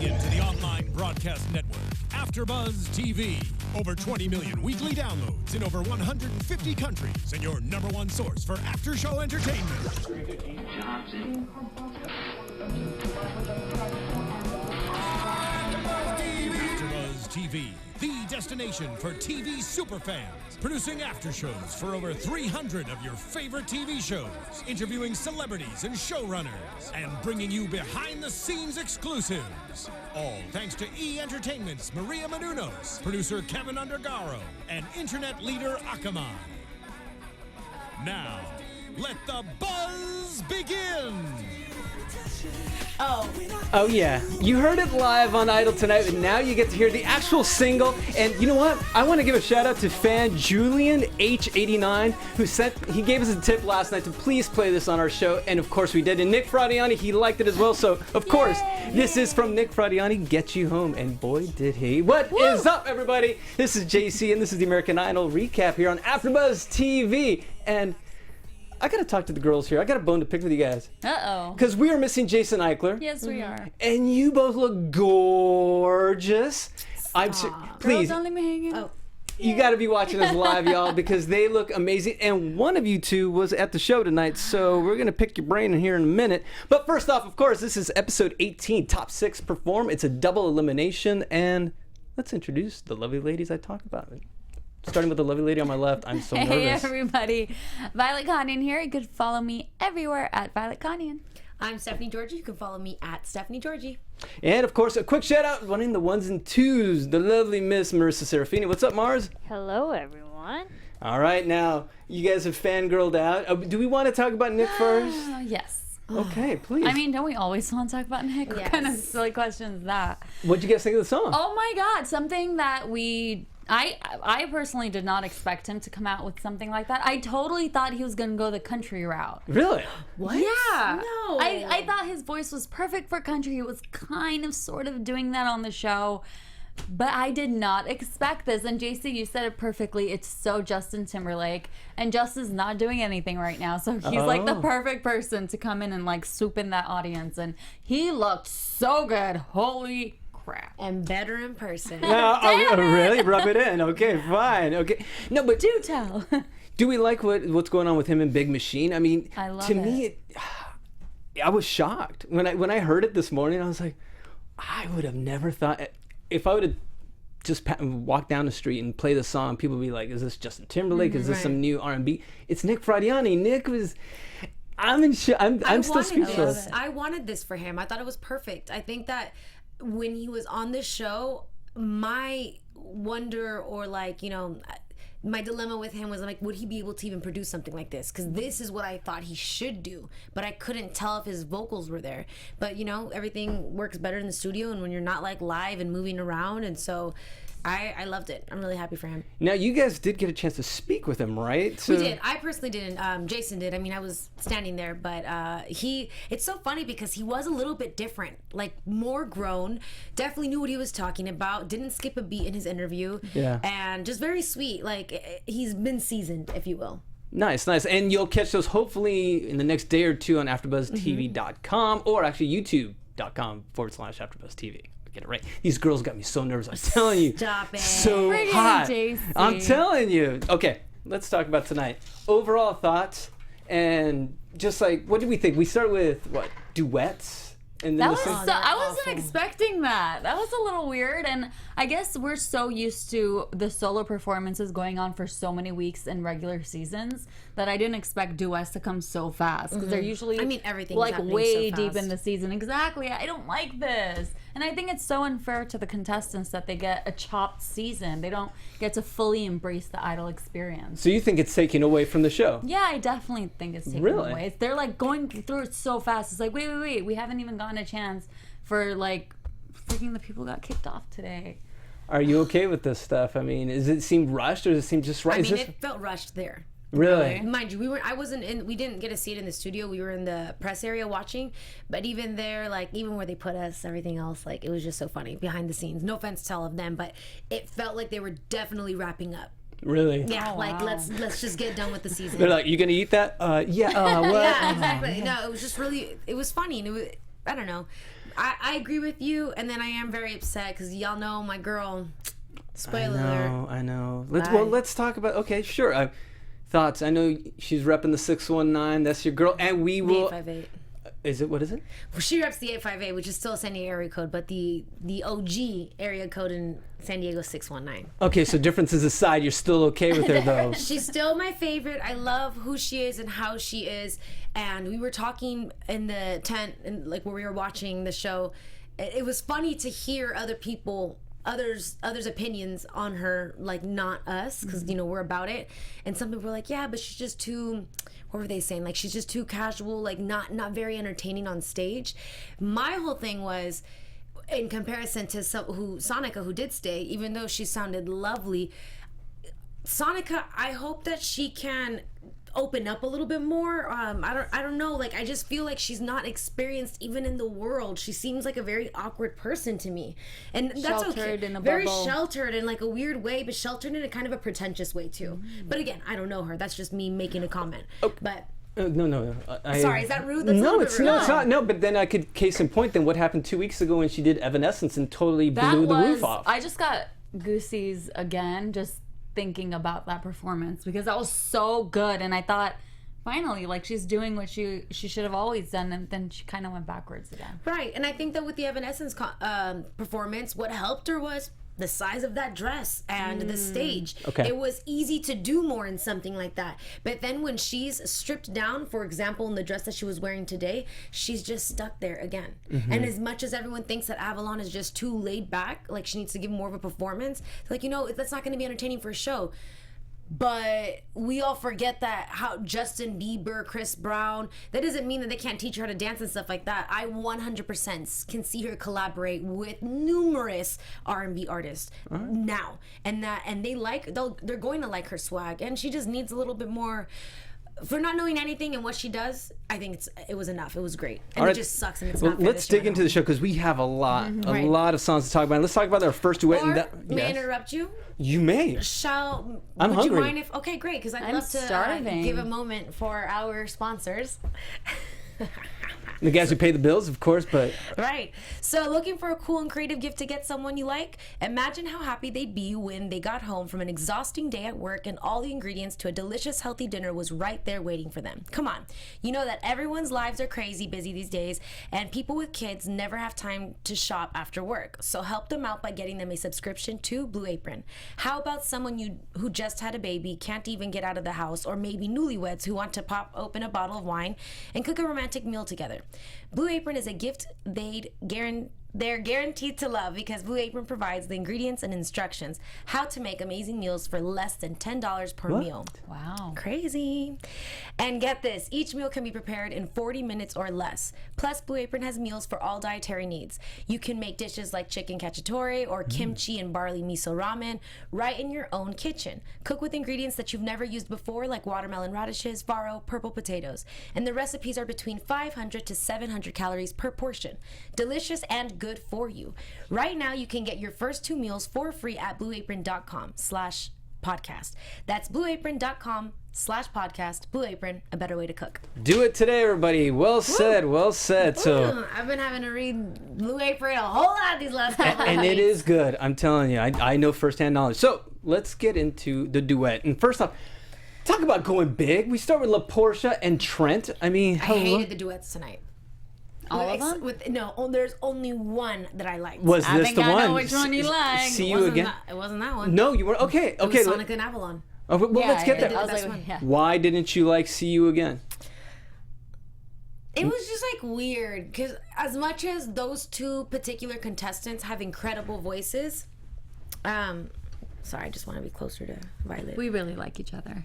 into the online broadcast network, AFTERBUZZ TV. Over 20 million weekly downloads in over 150 countries, and your #1 source for after-show entertainment. AFTERBUZZ TV, the destination for TV superfans. Producing after-shows for over 300 of your favorite TV shows. Interviewing celebrities and showrunners. And bringing you behind-the-scenes exclusives. All thanks to E! Entertainment's Maria Menounos, producer Kevin Undergaro, and internet leader Akamai. Now, let the buzz begin! Oh yeah, you heard it live on Idol tonight, and now you get to hear the actual single. And you know what? I want to give a shout out to fan Julian H89, he gave us a tip last night to please play this on our show, and of course we did. And Nick Fradiani, he liked it as well, so of course, this is from Nick Fradiani, Get You Home, and boy did he. What is up, everybody? This is JC, and this is the American Idol recap here on AFTERBUZZ TV, and I gotta talk to the girls here. I got a bone to pick with you guys. Uh-oh. Because we are missing Jason Eichler. Yes, we are. And you both look gorgeous. Please. Girls, don't leave me hanging. Oh. You got to be watching us live, y'all, because they look amazing. And one of you two was at the show tonight, so we're going to pick your brain in here in a minute. But first off, of course, this is episode 18, Top 6 Perform. It's a double elimination, and let's introduce the lovely ladies I talked about. Starting with the lovely lady on my left, I'm so nervous. Hey, everybody. Violet Kanian here. You could follow me everywhere at Violet Kanian. I'm Stephanie Giorgi. You can follow me at Stephanie Giorgi. And, of course, a quick shout-out running the ones and twos, the lovely Miss Marissa Serafini. What's up, Mars? Hello, everyone. All right, now, you guys have fangirled out. Do we want to talk about Nick first? Yes. Okay, please. I mean, don't we always want to talk about Nick? Yes. What kind of silly question is that? What'd you guys think of the song? Oh, my God. Something that I personally did not expect him to come out with something like that. I totally thought he was going to go the country route. Really? What? Yeah. No. I thought his voice was perfect for country. He was kind of sort of doing that on the show. But I did not expect this. And JC, you said it perfectly. It's so Justin Timberlake. And Justin's not doing anything right now. So he's like the perfect person to come in and like swoop in that audience. And he looked so good. Holy crap. And better in person. No, really? Rub it in. Okay, fine. Okay. No, but Do tell. do we like what's going on with him and Big Machine? I mean, I love to me, I was shocked when I heard it this morning. I was like, I would have never thought if I would have just walked down the street and play the song, people would be like, "Is this Justin Timberlake? Is this some new R&B?" It's Nick Fradiani. Nick was. I'm still speechless. I wanted this for him. I thought it was perfect. I think that when he was on this show, my wonder or like, you know, my dilemma with him was like, would he be able to even produce something like this? Because this is what I thought he should do, but I couldn't tell if his vocals were there. But you know, everything works better in the studio and when you're not like live and moving around, and so I loved it. I'm really happy for him. Now, you guys did get a chance to speak with him, right? So... We did. I personally didn't. Jason did. I mean, I was standing there, but it's so funny because he was a little bit different, like more grown, definitely knew what he was talking about, didn't skip a beat in his interview, and just very sweet. Like, he's been seasoned, if you will. Nice. And you'll catch those hopefully in the next day or two on AfterBuzzTV.com or actually YouTube.com/AfterBuzzTV. Get it right. These girls got me so nervous. I'm telling you. Stop it. So Bring it, hot. JC. I'm telling you. Okay, let's talk about tonight. Overall thoughts and just like, what did we think? We start with what, duets? And then I wasn't expecting that. That was a little weird, and I guess we're so used to the solo performances going on for so many weeks in regular seasons that I didn't expect duets to come so fast because they're usually, I mean, everything's like happening way so deep fast. in the season. Exactly. I don't like this, and I think it's so unfair to the contestants that they get a chopped season. They don't get to fully embrace the Idol experience. So you think it's taken away from the show? Yeah, I definitely think it's taken away. They're like going through it so fast. It's like, wait, we haven't even gotten a chance for like freaking the people who got kicked off today. Are you okay with this stuff? I mean, does it seem rushed or does it seem just right? I mean, it felt rushed there. Really? Mind you, we didn't get to see it in the studio. We were in the press area watching, but even there, like, even where they put us, everything else, like, it was just so funny behind the scenes. No offense to all of them, but it felt like they were definitely wrapping up. Really? Yeah, let's just get done with the season. They're like, you gonna eat that? Yeah. What? Yeah, exactly. No, it was just really, it was funny, and I don't know. I agree with you, and then I am very upset because y'all know my girl. Spoiler alert. I know. Let's talk about. Okay, sure. Thoughts. I know she's repping the 619. That's your girl, and we will. 858. Is it? What is it? Well, she reps the 858, which is still a San Diego area code, but the OG area code in San Diego is 619. Okay, so differences aside, you're still okay with her though. She's still my favorite. I love who she is and how she is. And we were talking in the tent, and like where we were watching the show. It was funny to hear others' opinions on her, like not us, because we're about it. And some people were like, yeah, but she's just too. What were they saying? Like, she's just too casual, like not very entertaining on stage. My whole thing was, in comparison to Sonica, who did stay, even though she sounded lovely, Sonica, I hope that she can open up a little bit more. I don't know. Like, I just feel like she's not experienced even in the world. She seems like a very awkward person to me, and that's sheltered okay. in a very bubble. Sheltered in like a weird way, but sheltered in a kind of a pretentious way too. But again, I don't know her. That's just me making a comment. But. No. Sorry, is that rude? That's no, it's not. No, but then I could case in point. Then what happened 2 weeks ago when she did Evanescence and totally blew the roof off? I just got goosies again, just thinking about that performance because that was so good, and I thought, finally, like, she's doing what she should have always done, and then she kind of went backwards again. Right, and I think that with the Evanescence performance, what helped her was the size of that dress and the stage. Okay. It was easy to do more in something like that. But then when she's stripped down, for example, in the dress that she was wearing today, she's just stuck there again. And as much as everyone thinks that Avalon is just too laid back, like she needs to give more of a performance, like, that's not going to be entertaining for a show. But we all forget that how Justin Bieber, Chris Brown, that doesn't mean that they can't teach her how to dance and stuff like that. I 100% can see her collaborate with numerous R&B artists now, and they're going to like her swag, and she just needs a little bit more. For not knowing anything and what she does, I think it was enough. It was great, and it just sucks. And it's not. Let's dig into the show because we have a lot of songs to talk about. Let's talk about our first duet. May I interrupt you? You may. I'm hungry. You mind if? Okay, great. Because I'd love to give a moment for our sponsors. The guys who pay the bills, of course, but... Right. So looking for a cool and creative gift to get someone you like? Imagine how happy they'd be when they got home from an exhausting day at work and all the ingredients to a delicious, healthy dinner was right there waiting for them. Come on. You know that everyone's lives are crazy busy these days, and people with kids never have time to shop after work. So help them out by getting them a subscription to Blue Apron. How about someone who just had a baby, can't even get out of the house, or maybe newlyweds who want to pop open a bottle of wine and cook a romantic meal together? Blue Apron is a gift they're guaranteed to love because Blue Apron provides the ingredients and instructions how to make amazing meals for less than $10 per meal. Wow. Crazy. And get this, each meal can be prepared in 40 minutes or less. Plus, Blue Apron has meals for all dietary needs. You can make dishes like chicken cacciatore or kimchi and barley miso ramen right in your own kitchen. Cook with ingredients that you've never used before, like watermelon radishes, farro, purple potatoes. And the recipes are between 500 to 700 calories per portion. Delicious and good for you. Right now, you can get your first 2 meals for free at blueapron.com/podcast. That's blueapron.com/podcast. Blue Apron, a better way to cook. Do it today, everybody. Well said, well said. So I've been having to read Blue Apron a whole lot these last couple and of it is good. I'm telling you, I know firsthand knowledge. So let's get into the duet. And first off, talk about going big. We start with La Portia and Trent. I mean, I hated the duets tonight. All of them? There's only one that I liked. Was I this think the I one? know which one you like. See you again? It wasn't that one. No, you weren't. Okay. It was Sonic and Avalon. Oh, well, let's get there. I was That's like, one. yeah. Why didn't you like See You Again? It was just like weird because as much as those two particular contestants have incredible voices, sorry, I just want to be closer to Violet. We really like each other.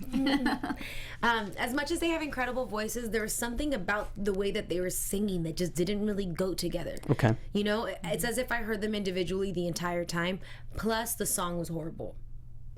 As much as they have incredible voices, there was something about the way that they were singing that just didn't really go together. Okay. You know, it's as if I heard them individually the entire time. Plus, the song was horrible.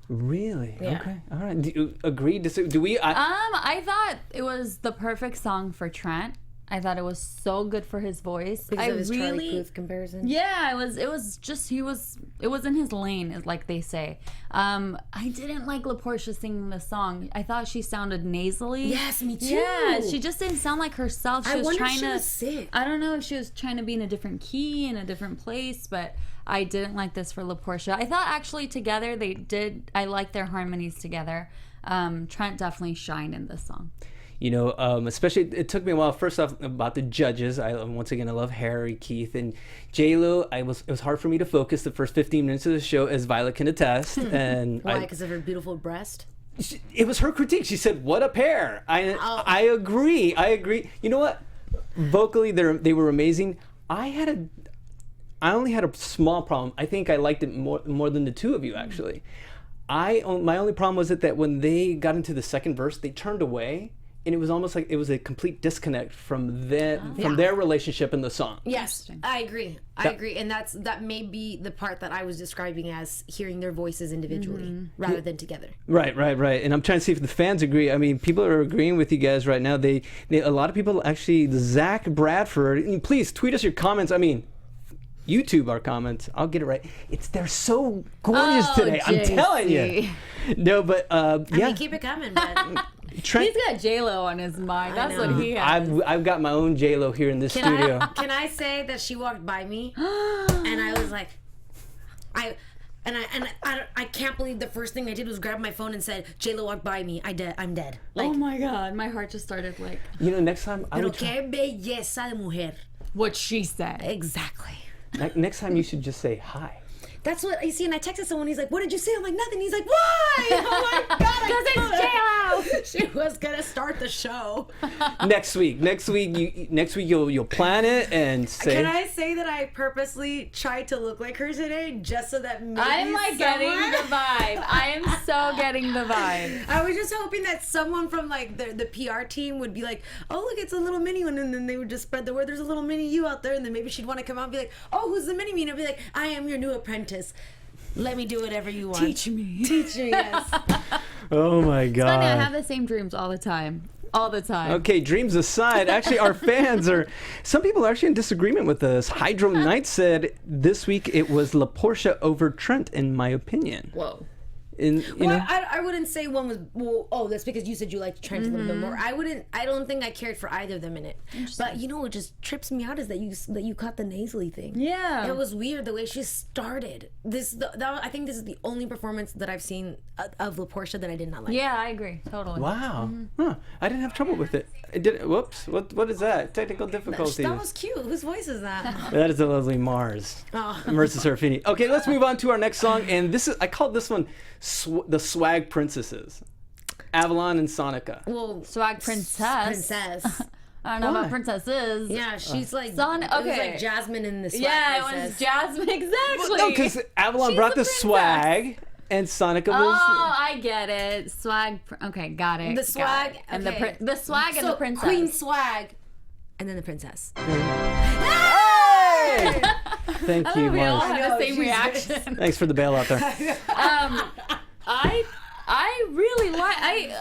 Really? Yeah. Okay. All right. Do you agree? Do we? I thought it was the perfect song for Trent. I thought it was so good for his voice. Because of his Charlie Puth comparison. Yeah, it was just it was in his lane, like they say. I didn't like LaPortia singing the song. I thought she sounded nasally. Yes, me too. Yeah, she just didn't sound like herself. She was trying to. Sick. I don't know if she was trying to be in a different key, in a different place, but I didn't like this for LaPortia. I thought actually together they did. I liked their harmonies together. Trent definitely shined in this song. You know, especially it took me a while. First off, about the judges, I love Harry, Keith, and J-Lo. It was hard for me to focus the first 15 minutes of the show, as Violet can attest. And why? Because of her beautiful breast. It was her critique. She said, "What a pair!" I agree. You know what? Vocally, they were amazing. I only had a small problem. I think I liked it more than the two of you actually. My only problem was that when they got into the second verse, they turned away. And it was almost like it was a complete disconnect from their relationship in the song. Yes, I agree. I agree, and that may be the part that I was describing as hearing their voices individually rather than together. Right. And I'm trying to see if the fans agree. I mean, people are agreeing with you guys right now. A lot of people actually. Zach Bradford, please tweet us your comments. I mean, YouTube our comments. I'll get it right. They're so gorgeous today. JC. I'm telling you. No, but yeah. I mean, keep it coming, man. He's got J-Lo on his mind. That's what he has. I've got my own J-Lo here in this studio. Can I say that she walked by me and I was like, I can't believe the first thing I did was grab my phone and said, J-Lo walked by me. I'm dead. Like, oh my God, my heart just started like. You know, next time I would. Pero qué belleza de mujer. What she said. Exactly. Next time you should just say hi. That's what I see, and I texted someone. He's like, "What did you say?" I'm like, "Nothing." He's like, "Why?" I'm like, "God, because it's J-Lo." She was gonna start the show. Next week, you'll plan it and say. Can I say that I purposely tried to look like her today, just so that maybe I'm like getting the vibe. I am so getting the vibe. I was just hoping that someone from like the PR team would be like, "Oh, look, it's a little mini one," and then they would just spread the word. There's a little mini you out there, and then maybe she'd want to come out and be like, "Oh, who's the mini me?" And I'd be like, "I am your new apprentice. Let me do whatever you want. Teach me, yes." Oh my God. It's funny, I have the same dreams all the time. Okay, dreams aside, actually our fans some people are actually in disagreement with us. Hydro Knight said this week it was LaPortia over Trent, in my opinion. Whoa. Know? I wouldn't say one was. Well, oh, that's because you said you liked Trent a little bit more. I don't think I cared for either of them in it. But you know what just trips me out is that you caught the nasally thing. Yeah, it was weird the way she started. I think this is the only performance that I've seen of LaPortia that I did not like. Yeah, I agree totally. Wow, Huh. I didn't have trouble with it. Whoops, what is that? Technical difficulties. That was cute. Whose voice is that? That is the lovely Mars. Marissa Serafini. Okay, let's move on to our next song, and I called this one the Swag Princesses, Avalon and Sonica. Well, Swag Princess. I don't know about princesses. Yeah, she's like okay. It was like Jasmine in the Swag Princess. It was Jasmine exactly. Well, no, because Avalon brought the swag. And Sonica was. Oh, I get it. Swag. Okay, got it. The swag and the swag and the princess. Queen Swag, and then the princess. Hey! Thank you, We all Mars. have the same reaction. Thanks for the bailout there. I really like.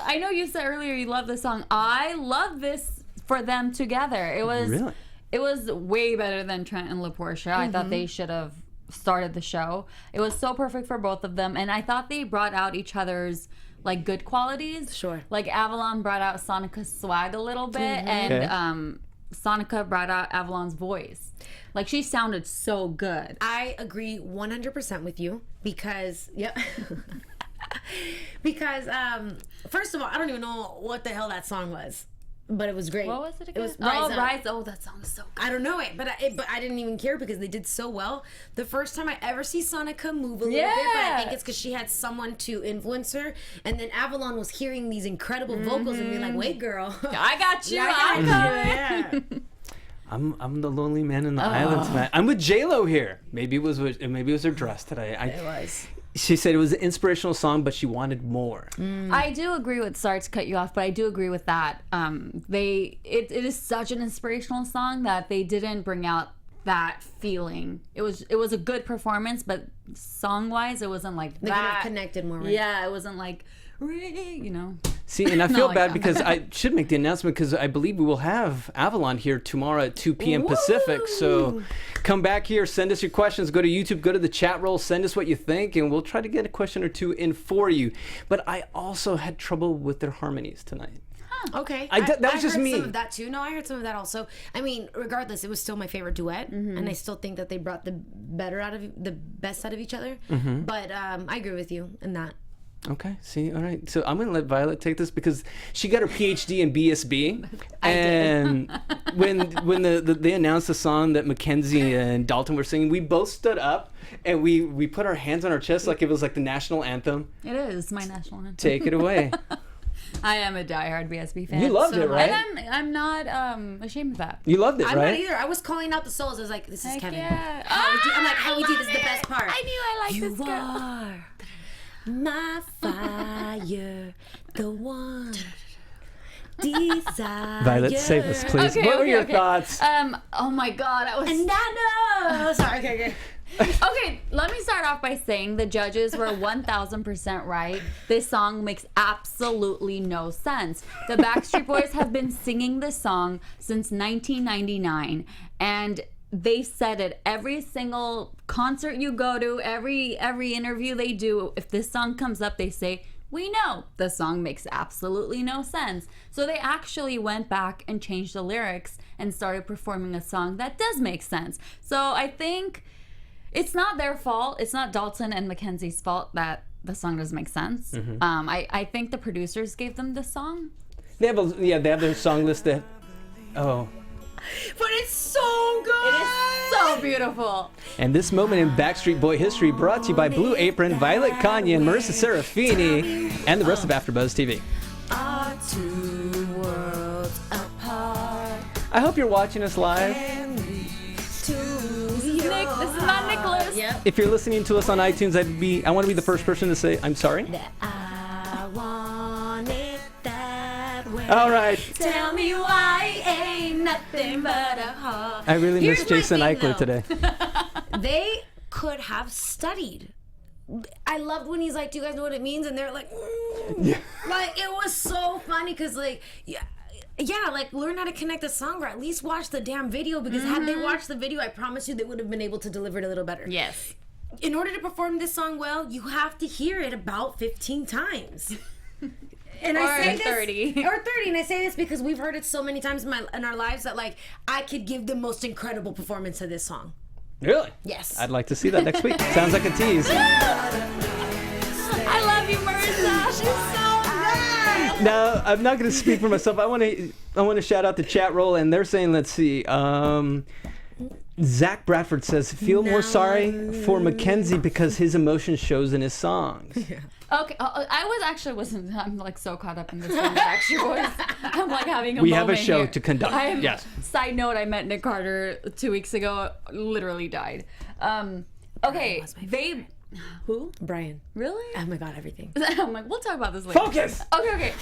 I know you said earlier you love this song. I love this for them together. It was really. It was way better than Trent and LaPortia. I thought they should have started the show. It was so perfect for both of them, and I thought they brought out each other's like good qualities. Sure. Like Avalon brought out Sonica's swag a little bit, and Sonica brought out Avalon's voice. Like she sounded so good. I agree 100% with you because because first of all, I don't even know what the hell that song was. But it was great. What was it again? It was Rise Up. Rise. Oh, that song is so good. I don't know it, but I didn't even care because they did so well. The first time I ever see Sonica move a little bit, but I think it's because she had someone to influence her. And then Avalon was hearing these incredible vocals and being like, "Wait, girl, I got you. Yeah. I'm the lonely man in the island tonight. I'm with J-Lo here. Maybe it was her dress today. It was. She said it was an inspirational song, but she wanted more. I do agree with. Sorry to cut you off, but I do agree with that. It is such an inspirational song that they didn't bring out that feeling. It was a good performance, but song wise, it wasn't like they that. could have connected more. Right? Yeah, it wasn't like, you know. See, and I feel No, bad because I should make the announcement because I believe we will have Avalon here tomorrow at 2 p.m. Pacific. So come back here, send us your questions. Go to YouTube, go to the chat roll, send us what you think, and we'll try to get a question or two in for you. But I also had trouble with their harmonies tonight. Okay. That was just heard me. some of that too. No, I heard some of that also. I mean, regardless, it was still my favorite duet, and I still think that they brought the best out of each other. But I agree with you in that. Okay, see, all right. So I'm going to let Violet take this because she got her PhD in BSB. And when they announced the song that Mackenzie and Dalton were singing, we both stood up and we put our hands on our chest like it was like the national anthem. It is my national anthem. Take it away. I am a diehard BSB fan. You loved it, right? And I'm not ashamed of that. You loved it, I'm right? not either. I was calling out the souls. I was like, this is Heck Kevin. yeah. I'm like, how we do love this is the best part. I knew I liked this You girl. are my fire, the one desire. Violet, save us, please. Okay, What were your okay. thoughts? Oh my God, I was. And I know. Sorry, okay. Okay, let me start off by saying the judges were 1000% right. This song makes absolutely no sense. The Backstreet Boys have been singing this song since 1999, and they said it every single concert you go to, every interview they do. If this song comes up, they say, we know the song makes absolutely no sense. So they actually went back and changed the lyrics and started performing a song that does make sense. So I think it's not their fault. It's not Dalton and Mackenzie's fault that the song doesn't make sense. I think the producers gave them the song. They have their song list that, But it's so good. It is so beautiful. And this moment in Backstreet Boy history brought to you by Blue Apron, Violet Kanian, Marissa Serafini, and the rest of AfterBuzz TV. Our two worlds apart. I hope you're watching us live. Nick, this is not Nicholas. Yep. If you're listening to us on iTunes, I want to be the first person to say I'm sorry. I want it that way. All right. Tell me why ain't nothing but a heart. I really Here's miss my Jason thing, Eichler though. today. They could have studied. I loved when he's like, do you guys know what it means? And they're like, like, it was so funny because, like, yeah, like, learn how to connect a song, or at least watch the damn video, because had they watched the video, I promise you they would have been able to deliver it a little better. Yes. In order to perform this song well, you have to hear it about 15 times. And Or I say 30. this, or 30, and I say this because we've heard it so many times in our lives that, like, I could give the most incredible performance of this song. Really? Yes. I'd like to see that next week. Sounds like a tease. I love you, Marissa. She's so good. Now, I'm not going to speak for myself. I want to shout out the chat roll, and they're saying, let's see. Zach Bradford says, feel more sorry for Mackenzie because his emotion shows in his songs. Yeah. Okay, I'm like so caught up in this one with Backstreet Boys. I'm like having a We moment have a show here. to conduct. Yes. Side note, I met Nick Carter 2 weeks ago, literally died. Okay, they... Who? Brian. Really? Oh my God, everything. I'm like, we'll talk about this later. Focus! Okay.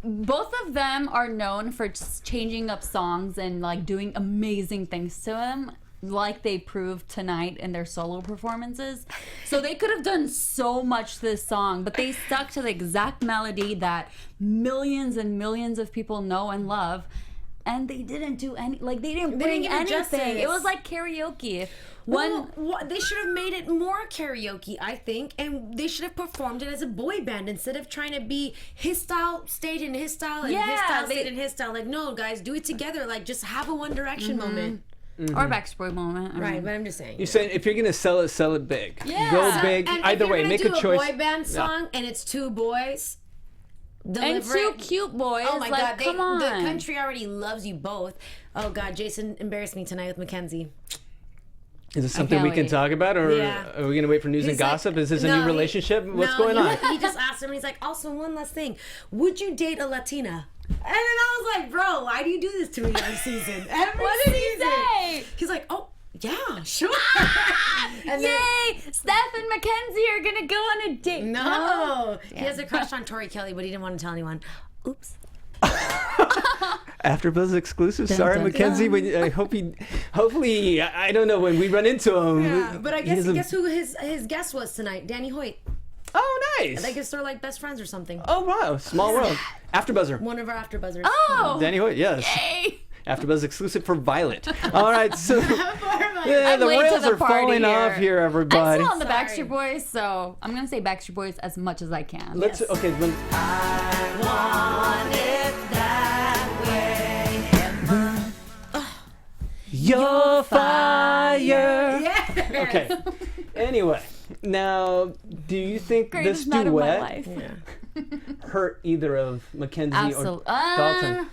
Both of them are known for just changing up songs and like doing amazing things to them, like they proved tonight in their solo performances. So they could have done so much to this song, but they stuck to the exact melody that millions and millions of people know and love. And they didn't do any, like they didn't bring give it anything. justice. It was like karaoke. They should have made it more karaoke, I think, and they should have performed it as a boy band instead of trying to be his style stayed in his style and his style stayed in his style. Like, no, guys, do it together. Like, just have a One Direction moment. Or Backstreet Boy moment. Right, but I'm just saying. You're saying if you're going to sell it big. Yeah. Go big. And Either way, make a choice. If you're gonna do a boy band song and it's two boys, And deliver two it. cute boys. Oh my like, God, come on. the country already loves you both. Oh God, Jason embarrassed me tonight with Mackenzie. Is this something we can't can wait. talk about, or Yeah. are we going to wait for news and He's like, gossip? Is this a no, new he- relationship? What's no, going on? He just asked him, and he's like, also, one last thing. Would you date a Latina? And then I was like, bro, why do you do this to me every season? What did he say? He's like, oh, yeah, sure. And then- Yay! Steph and Mackenzie are gonna go on a date. No. He has a crush on Tori Kelly, but he didn't want to tell anyone. Oops. AfterBuzz exclusive. Dun, Sorry, dun, Mackenzie. dun. I hope he. Hopefully, I don't know when we run into him. Yeah, but I he doesn't- guess who his guest was tonight? Danny Hoyt. Oh, nice. I guess they're like best friends or something. Oh, wow. Small world. AfterBuzzer. One of our AfterBuzzers. Oh! Danny Hoyt, yes. Yay! AfterBuzz exclusive for Violet. All right, so yeah, I'm the late to rails the are party falling off here, everybody. I'm still on the Sorry. Backstreet Boys, so I'm gonna say Backstreet Boys as much as I can. Let's okay. When Your fire. Yes. Okay. Anyway, now, do you think Greatest this night of my duet life. hurt either of Mackenzie Absolutely. or Dalton?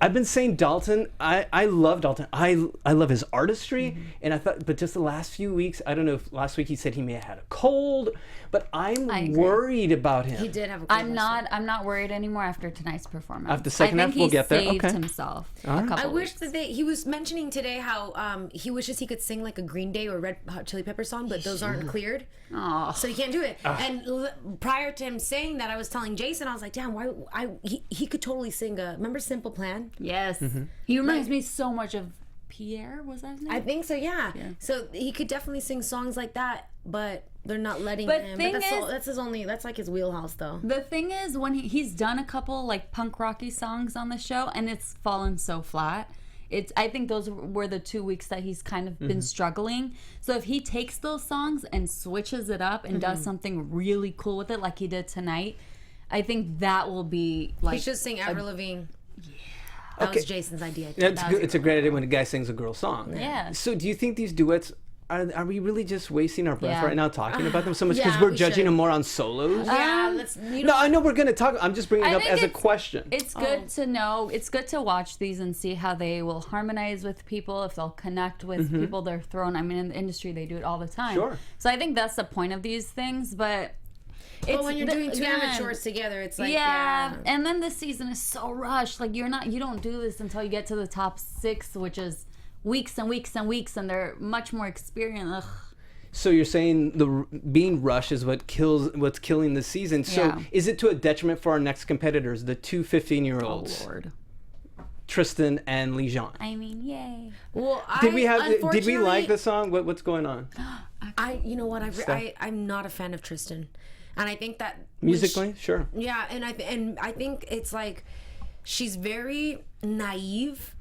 I've been saying Dalton. I love Dalton. I love his artistry, and I thought, but just the last few weeks, I don't know if last week he said he may have had a cold, but I'm agree. worried about him. He did have a I'm not worried anymore after tonight's performance. After the second half, we'll get there. I think he saved Okay. himself All a right. couple I wish weeks. that he was mentioning today how he wishes he could sing like a Green Day or Red Hot Chili Pepper song, but those aren't cleared, Aw. so he can't do it. And prior to him saying that, I was telling Jason, I was like, damn, he could totally sing remember Simple Plan? Yes. He reminds me so much of Pierre, was that his name? I think so, yeah. So he could definitely sing songs like that, but they're not letting But him. thing That's like his wheelhouse though. The thing is, when he's done a couple like punk rocky songs on the show, and it's fallen so flat. I think those were the 2 weeks that he's kind of been struggling. So if he takes those songs and switches it up and does something really cool with it, like he did tonight, I think that will be like. He should sing Avril Lavigne. That Okay. was Jason's idea. That's good. It's a great idea when a guy sings a girl song. Yeah. So do you think these duets are we really just wasting our breath Yeah. right now talking about them so much Yeah, because we're we judging should. them more on solos? Yeah, let's. You No, I know we're gonna talk. I'm just bringing it I up think as a it's- question. It's good to know. It's good to watch these and see how they will harmonize with people, if they'll connect with people they're thrown. I mean, in the industry, they do it all the time. Sure. So I think that's the point of these things. But But when you're doing two amateurs together, it's like yeah, and then this season is so rushed. Like you don't do this until you get to the top 6, which is weeks and weeks and weeks, and they're much more experienced. Ugh. So you're saying being rushed is what's killing the season. So Yeah. is it to a detriment for our next competitors, the two 15-year-olds, Lord. Tristan and Lijon? I mean, yay. Well, Did we like unfortunately, the song? What's going on? you know what? I'm not a fan of Tristan, and I think that Musically, sure. yeah, and I think it's like she's very naive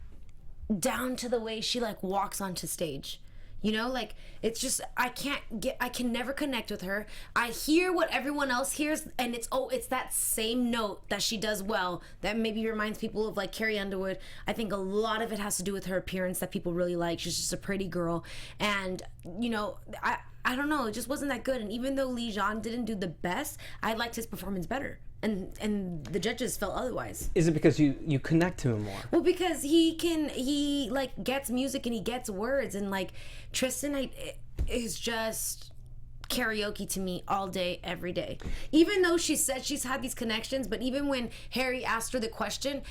down to the way she like walks onto stage. You know, like it's just I can never connect with her. I hear what everyone else hears, and it's that same note that she does well that maybe reminds people of like Carrie Underwood. I think a lot of it has to do with her appearance that people really like. She's just a pretty girl, and you know, I don't know, it just wasn't that good. And even though Lijon didn't do the best, I liked his performance better. And the judges felt otherwise. Is it because you connect to him more? Well, because he like gets music and he gets words, and like Tristan is just karaoke to me all day, every day. Even though she said she's had these connections, but even when Harry asked her the question,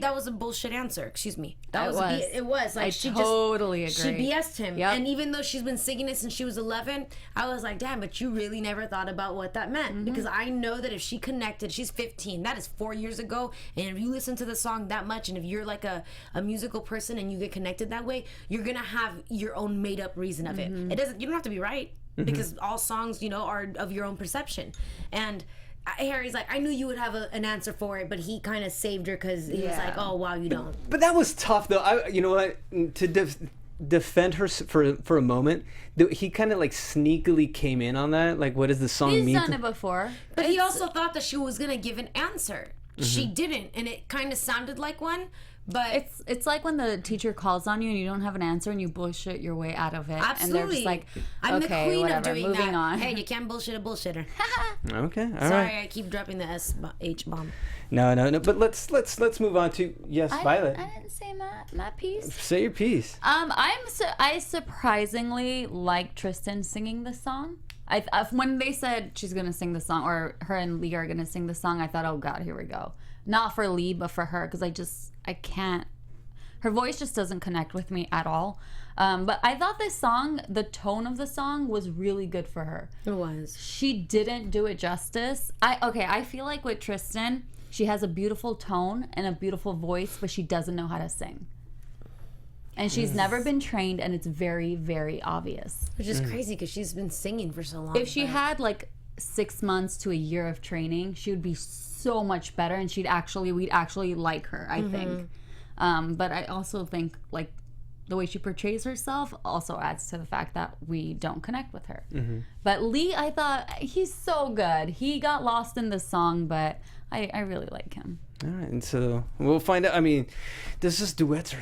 that was a bullshit answer. Excuse me. It was like I she totally just agree. she BS'd him. Yep. And even though she's been singing it since she was 11, I was like, damn, but you really never thought about what that meant. Because I know that if she connected, she's 15. That is 4 years ago. And if you listen to the song that much, and if you're like a musical person and you get connected that way, you're gonna have your own made up reason of it. You don't have to be right. Because all songs, you know, are of your own perception. And Harry's like, I knew you would have an answer for it, but he kind of saved her because he was like, oh, wow, you don't. But that was tough, though. You know what? To defend her for a moment, he kind of like sneakily came in on that. Like, what does the song mean? He's done it before. But he also thought that she was going to give an answer. She didn't, and it kind of sounded like one. But it's like when the teacher calls on you and you don't have an answer and you bullshit your way out of it. absolutely, And they're just like, I'm okay, the queen whatever, of doing moving that. on. Hey, you can't bullshit a bullshitter. Okay, all right. Sorry, I keep dropping the H bomb. No. But let's move on to Violet. I didn't say my piece. Say your piece. I surprisingly like Tristan singing the song. When they said she's gonna sing the song, or her and Lee are gonna sing the song, I thought, oh god, here we go. Not for Lee, but for her, because I can't. Her voice just doesn't connect with me at all. But I thought this song, the tone of the song was really good for her. It was. She didn't do it justice. I feel like with Tristan, she has a beautiful tone and a beautiful voice, but she doesn't know how to sing. And she's never been trained, and it's very, very obvious. Which is crazy because she's been singing for so long. If she had like 6 months to a year of training, she would be so much better, and we'd actually like her, I think. But I also think like the way she portrays herself also adds to the fact that we don't connect with her. But Lee, I thought he's so good. He got lost in the song, but I really like him. All right, and so we'll find out. I mean, this just duets.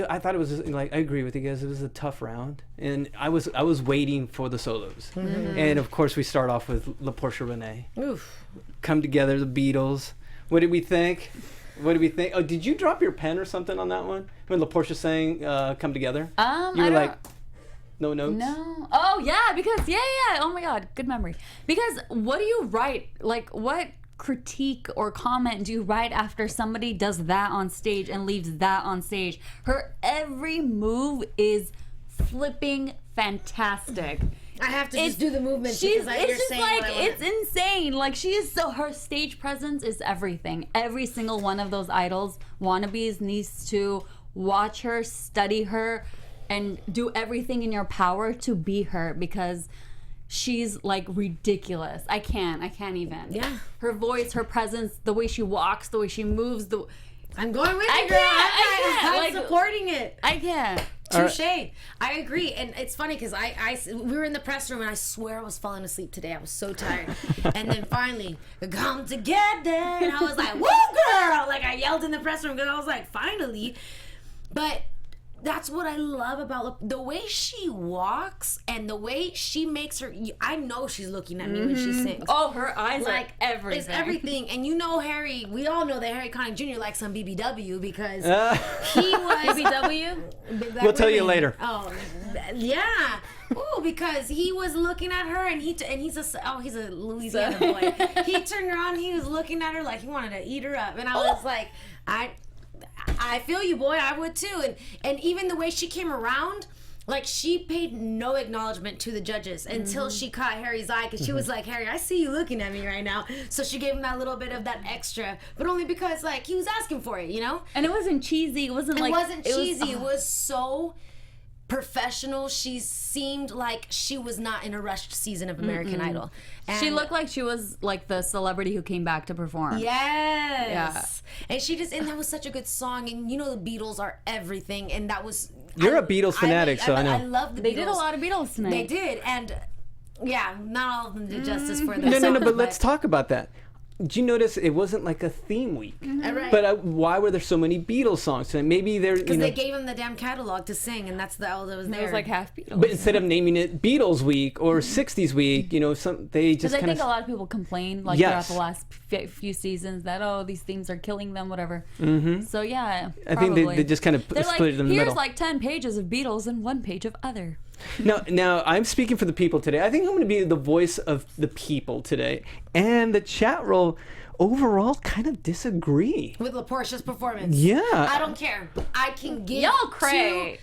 I thought it was like, I agree with you guys. It was a tough round, and I was waiting for the solos, and of course we start off with La Portia Renee. Oof. Come Together, the Beatles. What did we think? Oh, did you drop your pen or something on that one when La Portia sang "Come Together"? You were like, no notes. No. Oh yeah, because yeah. Oh my God, good memory. Because what do you write? Like what critique or comment do you write after somebody does that on stage and leaves that on stage? Her every move is flipping fantastic. I have to just do the movements because you're saying like what I want. it's insane. Like she is her stage presence is everything. Every single one of those idols wannabes needs to watch her, study her, and do everything in your power to be her, because she's like ridiculous. I can't even. Yeah. Her voice, her presence, the way she walks, the way she moves. I'm going with I you, girl. can't. I'm Like, supporting it. I can't. Touche. I agree, and it's funny because we were in the press room and I swear I was falling asleep today. I was so tired, and then finally, come together, and I was like, "Woo, girl!" Like I yelled in the press room because I was like, "Finally!" But that's what I love about the way she walks and the way she makes her. I know she's looking at me when she sings. Oh, her eyes Like are everything. It's everything, and you know Harry. We all know that Harry Connick Jr. likes some BBW because he was BBW. We'll tell you later. Oh, yeah. Ooh, because he was looking at her, and he's a Louisiana boy. He turned around, he was looking at her like he wanted to eat her up, and I was like, I feel you, boy. I would too. And even the way she came around, like she paid no acknowledgement to the judges until she caught Harry's eye, because she was like, "Harry, I see you looking at me right now." So she gave him that little bit of that extra, but only because like he was asking for it, you know. And it wasn't cheesy. It wasn't cheesy. It was so professional. She seemed like she was not in a rushed season of American Idol. And she looked like she was like the celebrity who came back to perform. Yes. Yeah. And that was such a good song. And you know the Beatles are everything. And that was... You're a Beatles fanatic, so I know. I love the Beatles. They did a lot of Beatles tonight. They did. And yeah, not all of them did justice for their No, but let's talk about that. Did you notice it wasn't like a theme week? Right. But why were there so many Beatles songs tonight? Maybe they're... Because they gave them the damn catalog to sing, and that's all that was there. It was like half Beatles. But instead of naming it Beatles Week or 60s Week, they just Because I kind think a lot of people complain throughout the last few seasons that, these themes are killing them, whatever. So yeah, I probably. think they just kind of split it in the middle. Here's like 10 pages of Beatles and 1 page of other. Now I'm speaking for the people today. I think I'm going to be the voice of the people today. And the chat roll overall kind of disagree with La Portia's performance. Yeah. I don't care. I can give Y'all are cray.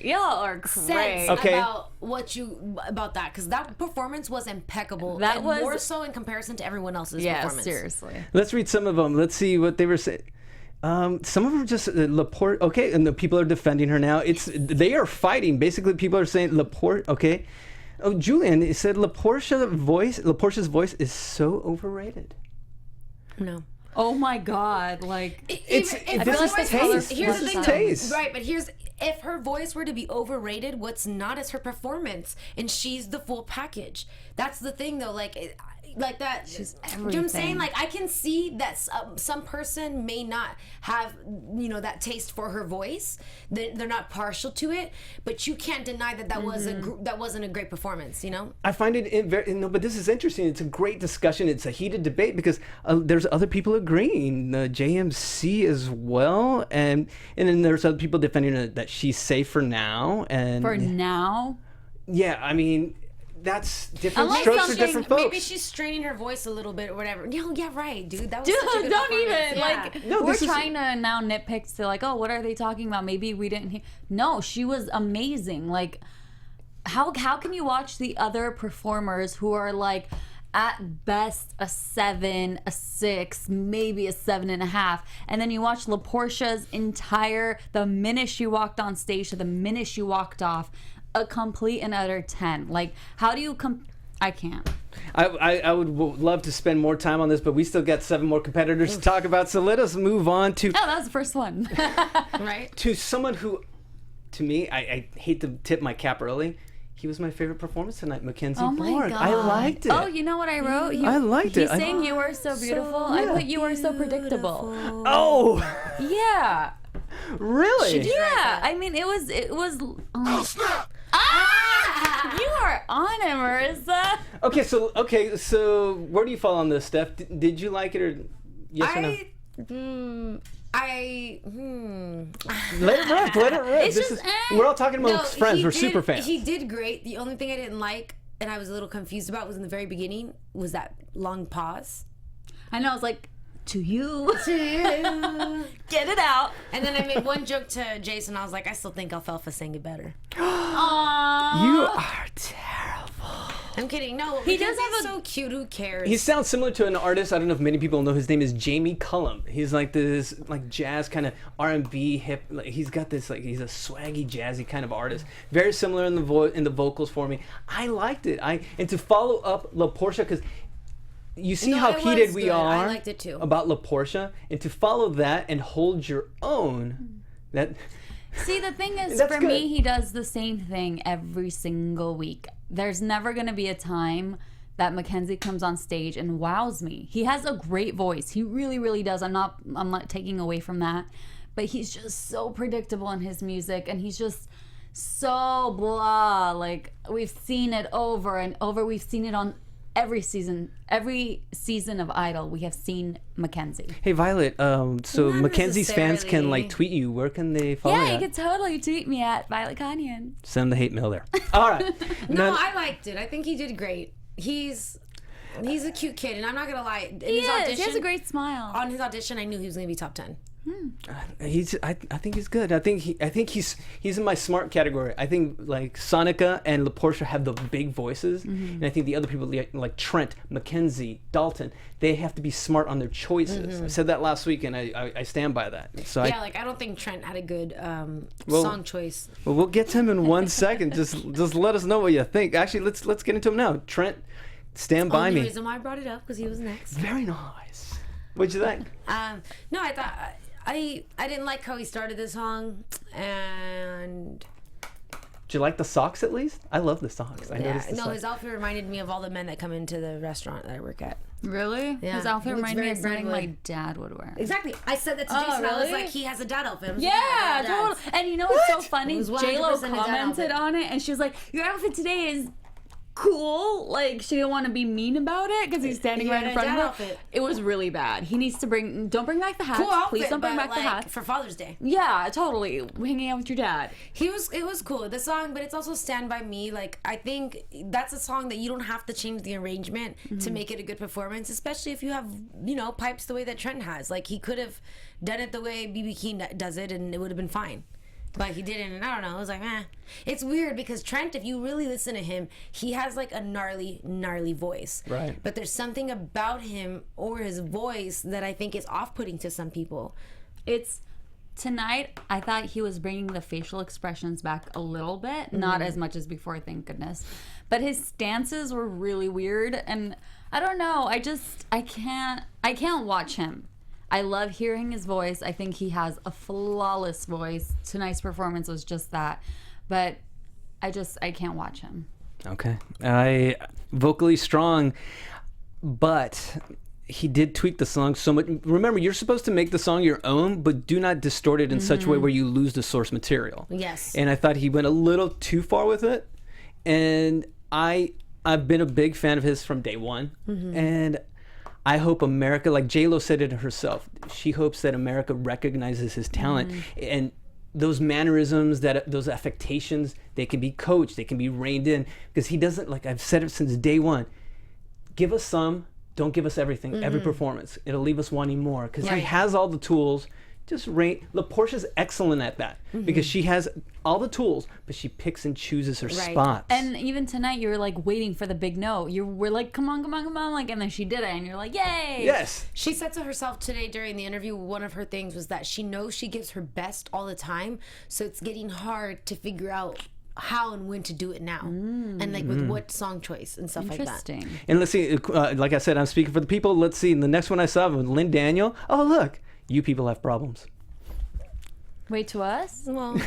Okay. about that, because that performance was impeccable. That was more so in comparison to everyone else's performance. Yeah, seriously. Let's read some of them. Let's see what they were saying. Some of them are just Laporte. Okay, and the people are defending her now. They are fighting. Basically, people are saying Laporte. Okay. Oh, Julian said LaPortia's voice is so overrated. No. Oh my God! Like This is taste. Here's the thing, taste. right? But if her voice were to be overrated, what's not is her performance, and she's the full package. That's the thing, though. Like that. She's you know what I'm saying? Like I can see that some person may not have that taste for her voice. They're not partial to it, but you can't deny that wasn't a great performance. You know. I find it very but this is interesting. It's a great discussion. It's a heated debate because there's other people agreeing. The JMC as well, and then there's other people defending that she's safe for now. And for now. Yeah, I mean. That's different Unless strokes for different folks. Maybe she's straining her voice a little bit or whatever. No, yeah, right, dude. That was Dude, such a good don't performance. even. Yeah. We're trying to now nitpick to oh, what are they talking about? Maybe we didn't hear. No, she was amazing. Like, how can you watch the other performers who are like at best a 7, a 6, maybe a 7.5, and then you watch LaPortia's the minute she walked on stage to the minute she walked off, a complete and utter 10. Like, how do you I can't. I would love to spend more time on this, but we still got 7 more competitors to talk about. So let us move on to. Oh, that was the first one. Right? To someone who, to me, I hate to tip my cap early. He was my favorite performance tonight, Mackenzie Borg. I liked it. Oh, you know what I wrote? I liked it. He sang "You Are So Beautiful." I put "You Are So Predictable." Oh, Yeah. really? Yeah. I mean, it was. Ah! You are on it, Marissa. Okay, so where do you fall on this, Steph? Did you like it or yes or no? Let it rip. It's just, we're all talking about friends. We're super fans. He did great. The only thing I didn't like, and I was a little confused about, was in the very beginning, was that long pause. I know. I was like, to you. To you. Get it out. And then I made one joke to Jason. I was like, I still think Alfalfa sang it better. Aww. You are terrible. I'm kidding. No, he does have so cute. Who cares? He sounds similar to an artist. I don't know if many people know. His name is Jamie Cullum. He's like this, like jazz kind of R&B hip. Like he's got this, like he's a swaggy, jazzy kind of artist. Very similar in the vocals for me. I liked it. And to follow up La Portia, because you see how heated we are I liked it too. about La Portia, and to follow that and hold your own. That. See, the thing is, That's for good. me, he does the same thing every single week. There's never going to be a time that Mackenzie comes on stage and wows me. He has a great voice. He really, really does. I'm not taking away from that. But he's just so predictable in his music, and he's just so blah. Like, we've seen it over and over. We've seen it on every season of Idol. We have seen Mackenzie. Hey Violet, so Not Mackenzie's fans can like necessarily. tweet you. Where can they follow Yeah, you? you at? can totally tweet me at Violet Kanian. Send the hate mail there. All right. No, Now- I liked it. I think he did great. He's a cute kid, and I'm not gonna lie. In He his is. audition, He has a great smile. on his audition, I knew he was gonna be top 10. I think he's good. I think he's in my smart category. I think like Sonica and La Portia have the big voices, and I think the other people like Trent, Mackenzie, Dalton, they have to be smart on their choices. I said that last week, and I stand by that. So Yeah, I don't think Trent had a good song choice. well, we'll get to him in 1 second. Just let us know what you think. Actually, let's get into him now. Trent, stand by Only me. reason why I brought it up because he was next. Very nice. What'd you think? No, I thought I didn't like how he started the song, and Did you like the socks at least? I love the socks. I noticed the no, socks. his outfit reminded me of all the men that come into the restaurant that I work at. Really? Yeah. His outfit It looks reminded me very of something my Brentwood. dad would wear. Exactly. I said that to Oh, Jason. I was really? like, he has a dad outfit. I was like, Yeah, "Oh, dad's." totally. And you know what's so funny? It was 100% J-Lo a dad commented outfit. on it, and she was like, your outfit today is cool. Like, she didn't want to be mean about it because he's standing He right had in a front of dad her. outfit. It was really bad. He needs to don't bring back the hats. Cool outfit, Please don't bring but, back the like, hats. for Father's Day. Yeah, totally. Hanging out with your dad. It was cool, the song, but it's also Stand By Me. Like, I think that's a song that you don't have to change the arrangement to make it a good performance, especially if you have, pipes the way that Trent has. Like, he could have done it the way B.B. King does it, and it would have been fine. But he didn't, and I don't know, it was like, It's weird because Trent, if you really listen to him, he has like a gnarly voice. Right. But there's something about him or his voice that I think is off-putting to some people. Tonight, I thought he was bringing the facial expressions back a little bit, not as much as before, thank goodness. But his stances were really weird, and I don't know. I can't watch him. I love hearing his voice. I think he has a flawless voice. Tonight's performance was just that, but I can't watch him. Okay. Vocally strong, but he did tweak the song so much. Remember, you're supposed to make the song your own, but do not distort it in such a way where you lose the source material. Yes. And I thought he went a little too far with it. And I've been a big fan of his from day one. And I hope America, like J-Lo said it herself, she hopes that America recognizes his talent. And those mannerisms, those affectations, they can be coached, they can be reined in. Because he doesn't, like I've said it since day one, give us some, don't give us everything, every performance. It'll leave us wanting more. Because he has all the tools. Just La Portia's excellent at that because she has all the tools, but she picks and chooses her spots. And even tonight, you were like waiting for the big note. You were like, come on, like, and then she did it, and you're like, yay! Yes. She said to herself today during the interview, one of her things was that she knows she gives her best all the time, so it's getting hard to figure out how and when to do it now, and like with what song choice and stuff like that. Interesting. And let's see, like I said, I'm speaking for the people. Let's see, the next one I saw with Lynn Daniel. Oh, look, you people have problems. Wait, to us? Well,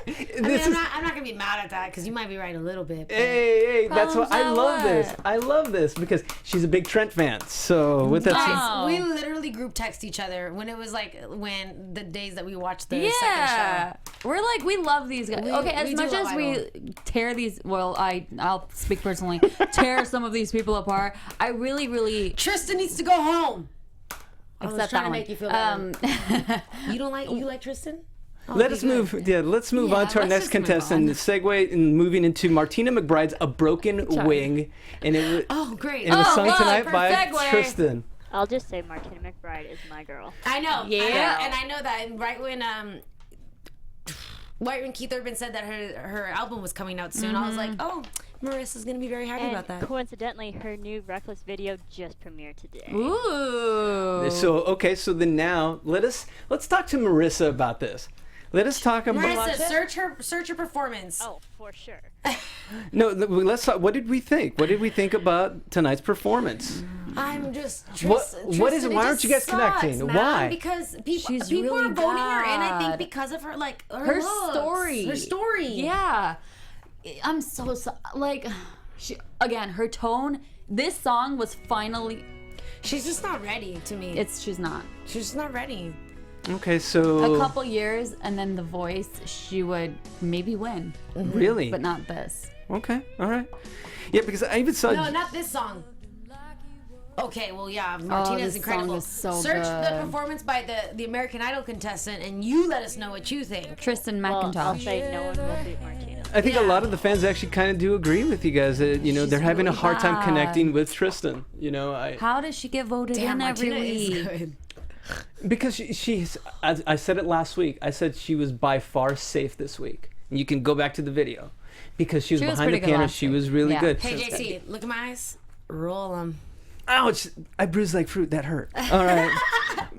I'm not gonna be mad at that because you might be right a little bit. But... Hey, that's what I Problems love at this. what? I love this because she's a big Trent fan. So with that, Oh. We literally group text each other when it was like when the days that we watched the second Yeah. show. We're like, we love these guys. Okay, as we do much love as we tear these, well, I'll speak personally, tear some of these people apart, I really Tristan needs to go home. I was accept trying that to one. make you feel better. You like Tristan? Oh, let's move. Yeah, let's move on to our let's next just move contestant. on. Segue and moving into Martina McBride's "A Broken Wing," and it was, Oh, great. and it was Oh, sung look, tonight for by segue. Tristan. I'll just say Martina McBride is my girl. I know. Yeah. And I know that right when Keith Urban said that her album was coming out soon, I was like, oh, Marissa's gonna be very happy And about that. coincidentally, her new Reckless video just premiered today. Ooh. So then now let's talk to Marissa about this. Let us talk about Marissa, search her performance. Oh, for sure. No. Let's talk. What did we think? What did we think about tonight's performance? I'm just What is- Tristan, why it aren't you guys just sucks, connecting? man, Why? Because people She's really are voting her in. I think bad. because of her Her looks, story. Her story. Yeah. I'm so like, again, her tone. This song was finally. She's just not ready to me. She's not. She's just not ready. Okay, so A couple years and then The Voice, she would maybe win, really, but not this. okay, all right, yeah, because I even saw. No, not this song. Okay, well, yeah, Martina's this incredible. song is so Search the good. performance by the American Idol contestant, and you let us know what you think. Tristan Well, I'll McIntosh. say no one will beat Martina. I think a Yeah. lot of the fans actually kind of do agree with you guys that She's they're having a really hard time bad. connecting with Tristan. How does she get voted Damn, in every Martina is week? good. because she's. I said it last week. I said she was by far safe this week. And you can go back to the video because she was She was behind the pretty good piano. last She week. was really Yeah. good. Hey, JC, look at my eyes. Roll them. Ouch! I bruised like fruit. That hurt. All right,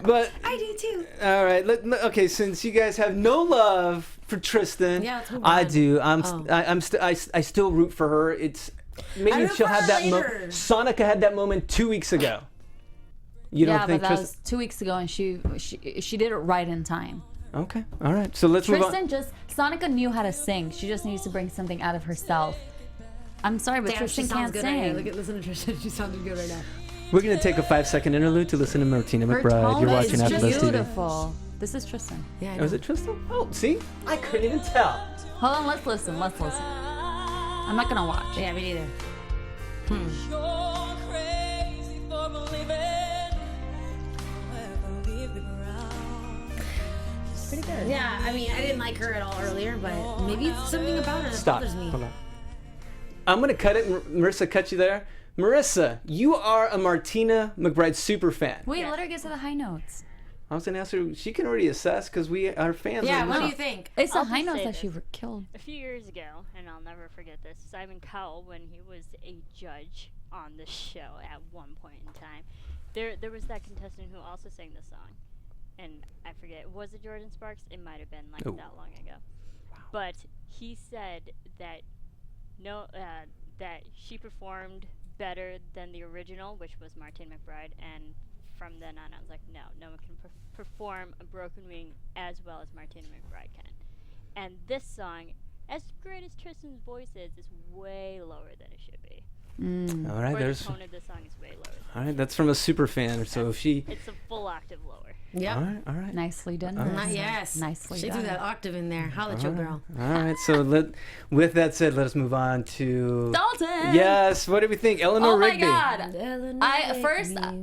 but I do too. all right. Okay, since you guys have no love for Tristan, Yeah, let's move I on. do. Oh. I still root for her. It's maybe root she'll for have her that later. moment. Sonica had that moment 2 weeks ago. You don't Yeah, think but that Tristan? was 2 weeks ago, and she did it right in time. Okay, all right. So let's move Tristan on. Sonica knew how to sing. She just needs to bring something out of herself. I'm sorry, but Damn, she Tristan sounds can't good sing. right here. Listen to Tristan. She sounded good right now. We're gonna take a 5-second interlude to listen to Martina Her McBride. tone You're is watching AFTERBUZZ TV. beautiful. This is Tristan. Yeah, I Oh, was know. it Tristan? Oh, see, I couldn't even tell. Hold on, let's listen. Let's listen. I'm not gonna watch. Yeah, me neither. You're crazy for believing whoever leave the ground. Pretty good. Yeah, I mean, I didn't like her at all earlier, but maybe it's something about her that Stop. bothers me. Hold on. I'm gonna cut it. Marissa, cut you there. Marissa, you are a Martina McBride super fan. Wait, let her get to the high notes. I was gonna ask her. She can already assess because we are fans. Yeah, right what now. do you think? It's the I'll high just notes say that she this. killed. A few years ago, and I'll never forget this, Simon Cowell, when he was a judge on the show at one point in time, there was that contestant who also sang the song. And I forget, was it Jordan Sparks? It might have been like Oh. that long ago. But he said that that she performed better than the original, which was Martina McBride, and from then on I was like, no one can perform A Broken Wing as well as Martina McBride can. And this song, as great as Tristan's voice is way lower than it should be. All right, Or there's. the tone of the song is way lower. All right, that's from a super fan. So if she. It's a full octave lower. Yep. All right. Nicely done. Not Marissa. yes. Nicely She done. threw that octave in there. Holla at your girl. All right. So with that said, let us move on to. Dalton. Yes. What did we think, Eleanor Oh my Rigby? God.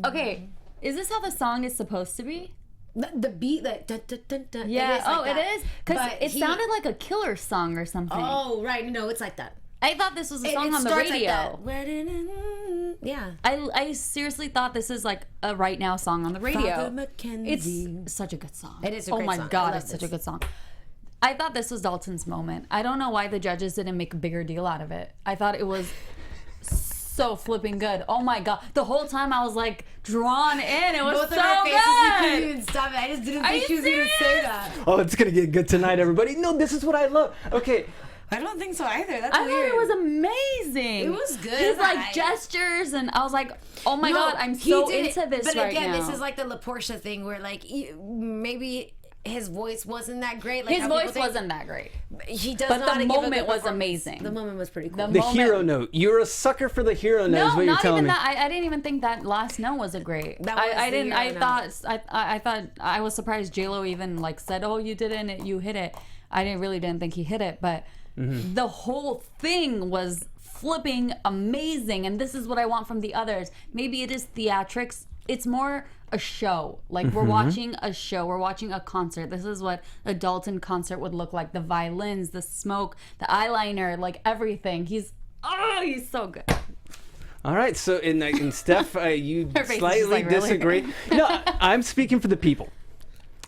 Okay. Is this how the song is supposed to be? The beat, like dun, dun, dun, dun, Yeah. it is like Oh, that. it is. Because But it he- sounded like a Killer song or something. Oh, right. No, it's like that. I thought this was a song on the starts radio. Like that. Yeah. I seriously thought this is like a Right Now song on the radio. Father Mackenzie. It's such a good song. It is a Oh great my song. I God, love it's such a this. good song. I thought this was Dalton's moment. I don't know why the judges didn't make a bigger deal out of it. I thought it was so flipping good. Oh my God. The whole time I was like drawn in. It was Both so of our faces, we couldn't good. even stop it. I just didn't Are think you she was going to say serious? that. Oh, it's gonna get good tonight, everybody. No, this is what I love. Okay, I don't think so either. That's I weird. thought it was amazing. It was good. His like gestures, and I was like, oh my god, I'm he so did into it. this but right again, now. this is like the LaPortia thing where like maybe his voice wasn't that great. Like His how people voice think- wasn't that great. He does But know the how to give a moment good was performance. amazing. The moment was pretty cool. The The moment- hero note. You're a sucker for the hero note. Is No, what you're not telling even me. that. I didn't even think that last note was a great. That was I the didn't. hero I note. thought. I thought. I was surprised J-Lo even like said, "Oh, you didn't. You hit it." I didn't think he hit it, but the whole thing was flipping amazing. And this is what I want from the others. Maybe it is theatrics. It's more a show. Like we're watching a show. We're watching a concert. This is what a Dalton concert would look like. The violins, the smoke, the eyeliner, like everything. He's so good. All right, so in Steph, you Her face is slightly just like, really? disagree. No, I'm speaking for the people.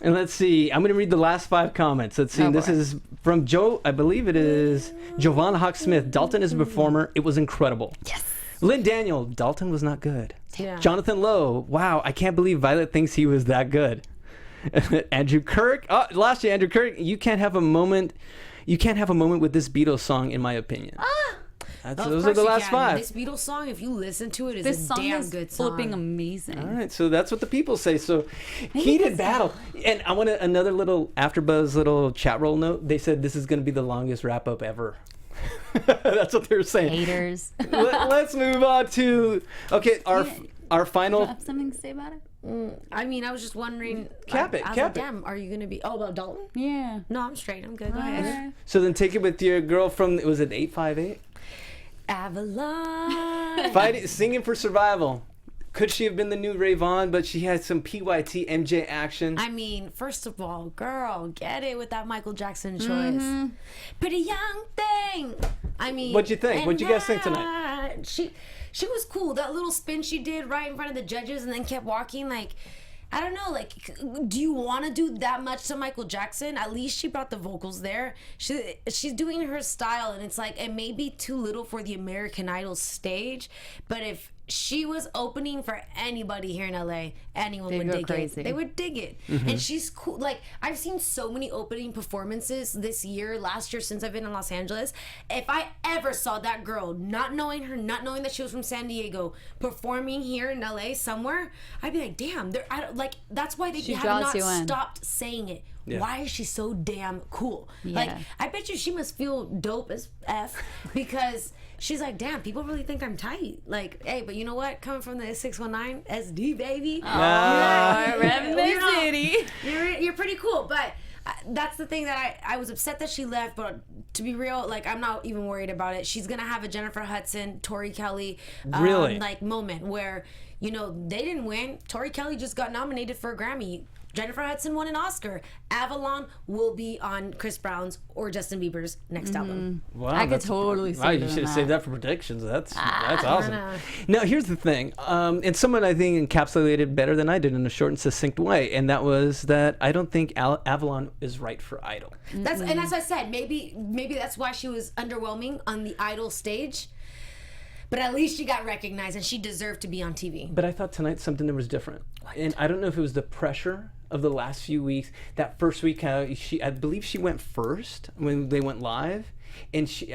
And let's see, I'm going to read the last 5 comments. Let's see, Oh, this boy. is from Joe, I believe it is Giovanna Hawk Smith. Dalton is a performer. It was incredible. Yes. Lynn Daniel, Dalton was not good. Yeah. Jonathan Lowe, wow, I can't believe Violet thinks he was that good. Andrew Kirk, last year, Andrew Kirk, you can't have a moment with this Beatles song, in my opinion. Those are the last 5. This Beatles song, if you listen to it, is This a song damn is good song. flipping amazing. All right, so that's what the people say. So heated battle. And I want another little AfterBuzz little chat roll note. They said this is going to be the longest wrap up ever. That's what they're saying. Haters. Let's move on to our final. Have something to say about it? I mean, I was just wondering. Cap it, I was cap like, it. damn, are you gonna be? Oh, about Dalton? Yeah. No, I'm straight. I'm good. Go ahead. So then take it with your girl from, was it 858? Avalon. Singing for survival. Could she have been the new Ray Vaughn? But she had some PYT MJ action. I mean, first of all, girl, get it with that Michael Jackson choice. Pretty young thing. I mean, What'd you think? and What'd you guys think tonight? She was cool. That little spin she did right in front of the judges and then kept walking. Like, I don't know. Like, do you want to do that much to Michael Jackson? At least she brought the vocals there. She's doing her style, and it's like it may be too little for the American Idol stage, but if she was opening for anybody here in LA, anyone would go dig crazy. it. They would dig it. And she's cool. Like, I've seen so many opening performances this year, last year, since I've been in Los Angeles. If I ever saw that girl, not knowing her, not knowing that she was from San Diego, performing here in LA somewhere, I'd be like, damn, that's why they have draws not you in. stopped saying it. Yeah. Why is she so damn cool? Yeah. Like, I bet you she must feel dope as F because she's like, damn, people really think I'm tight. Like, hey, but you know what? Coming from the 619 SD, baby. Repping the You know, city. You're pretty cool, but that's the thing that I was upset that she left. But to be real, like, I'm not even worried about it. She's gonna have a Jennifer Hudson, Tori Kelly, Really? like moment where they didn't win. Tori Kelly just got nominated for a Grammy. Jennifer Hudson won an Oscar. Avalon will be on Chris Brown's or Justin Bieber's next album. Wow, I could that's- totally see Wow, you doing should have that. saved that for predictions. That's awesome. know. Now, here's the thing. And someone I think encapsulated better than I did in a short and succinct way, and that was that I don't think Avalon is right for Idol. That's and as I said, maybe that's why she was underwhelming on the Idol stage. But at least she got recognized, and she deserved to be on TV. But I thought tonight something that was different. And I don't know if it was the pressure of the last few weeks. That first week, I believe she went first when they went live. And she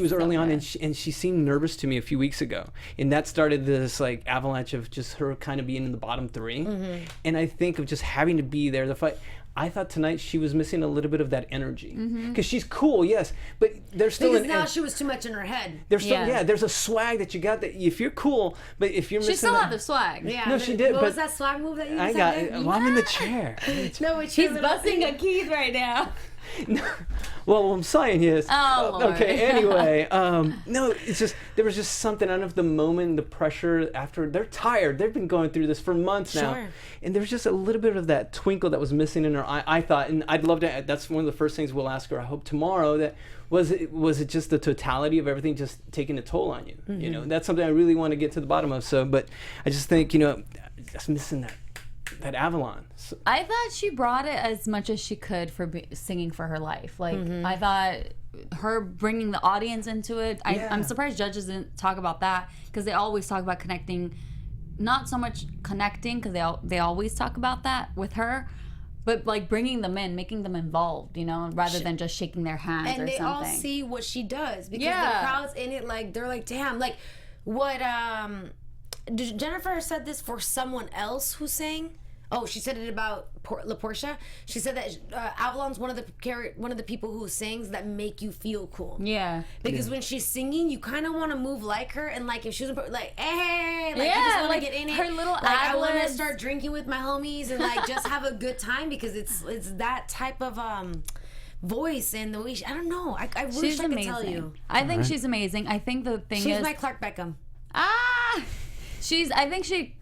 was early on, and she seemed nervous to me a few weeks ago, and that started this like avalanche of just her kind of being in the bottom 3. And I think of just having to be there. The fight. I thought tonight she was missing a little bit of that energy because she's cool, yes, but there's still Because now she was too much in her head. there's still Yeah. there's a swag that you got that if you're cool, but if you're She missing still that, had the swag. Yeah. No, she did, What but was that swag move that you I just got. had there? Well, I'm in the chair. No, it's He's busting a Keith right now. Well, I'm saying is. Oh, Lord. Okay. Anyway, no, it's just there was just something. I don't know if the moment, the pressure after they're tired. They've been going through this for months now, Sure. and there's just a little bit of that twinkle that was missing in her eye. I thought, and I'd love to. That's one of the first things we'll ask her. I hope tomorrow that. Was it just the totality of everything just taking a toll on you? You know, that's something I really want to get to the bottom of. So, but I just think, just missing that Avalon. So, I thought she brought it as much as she could for singing for her life. Like, I thought her bringing the audience into it. I'm surprised judges didn't talk about that because they always talk about connecting. Not so much connecting because they always talk about that with her. but like bringing them in, making them involved, you know, rather than just shaking their hands and or they all something. see what she does because Yeah. the crowd's in it. Like they're like, damn, like what? Jennifer said this for someone else who sang. Oh, she said it about La Portia. She said that Avalon's one of the people who sings that make you feel cool. Yeah. Because when she's singing, you kind of want to move like her, and like if she was like, hey, like I Yeah, just want to like get in it. her little like I want to ad-libs. start drinking with my homies and like just have a good time because it's that type of voice and the way I don't know. I wish She's I could amazing. tell you. I think she's amazing. I think the thing She's is my Clark Beckham. I think she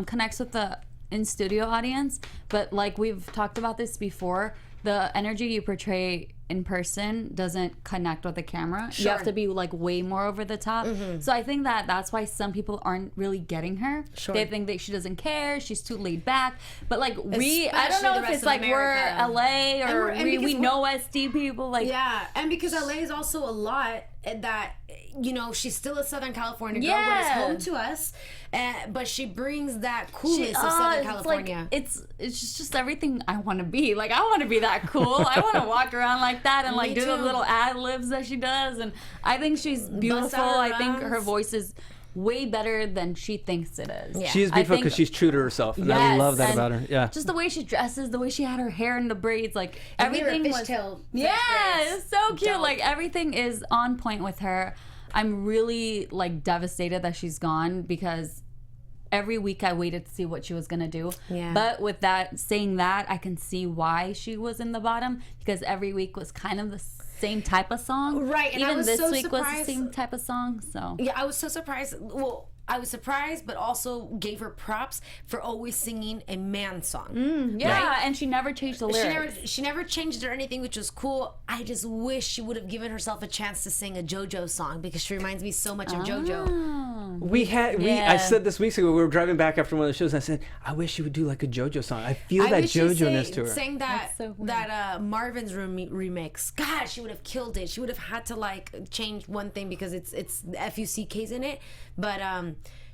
connects with the in studio audience, but like we've talked about this before, the energy you portray in person doesn't connect with the camera. You have to be like way more over the top. So I think that's why some people aren't really getting her. They think that she doesn't care, she's too laid back. But like I don't Especially know the if rest it's of like America. we're LA or And we because know SD people. Like Yeah, and because LA is also a lot that, you know, she's still a Southern California girl, but Yeah. it's home to us. But she brings that coolness of Southern California. It's just everything I want to be. Like I want to be that cool. I want to walk around like that and like Me do the too. little ad libs that she does. And I think she's beautiful. out her I think her runs. voice is way better than she thinks it is. Yeah. She is I beautiful think- because she's true to herself, and I Yes, love that and about her. Yeah. Just the way she dresses, the way she had her hair in the braids, like everything was. fishtail. Yeah, it's so cute. Dope. Like everything is on point with her. I'm really like devastated that she's gone because every week I waited to see what she was gonna do. Yeah. But with that saying that, I can see why she was in the bottom because every week was kind of the same type of song. Right, and I Even was this so week was the surprised- same type of song. So Yeah, I was so surprised. Well, I was surprised, but also gave her props for always singing a man song. yeah, and she never changed the lyrics. She never changed it or anything, which was cool. I just wish she would have given herself a chance to sing a JoJo song because she reminds me so much of JoJo. Ah. Yeah. I said this weeks ago, we were driving back after one of the shows, and I said, I wish she would do like a JoJo song. I feel that wish she JoJo-ness to her. sang that That's so weird. Marvin's remix. God, she would have killed it. She would have had to like change one thing because it's FUCK's in it, but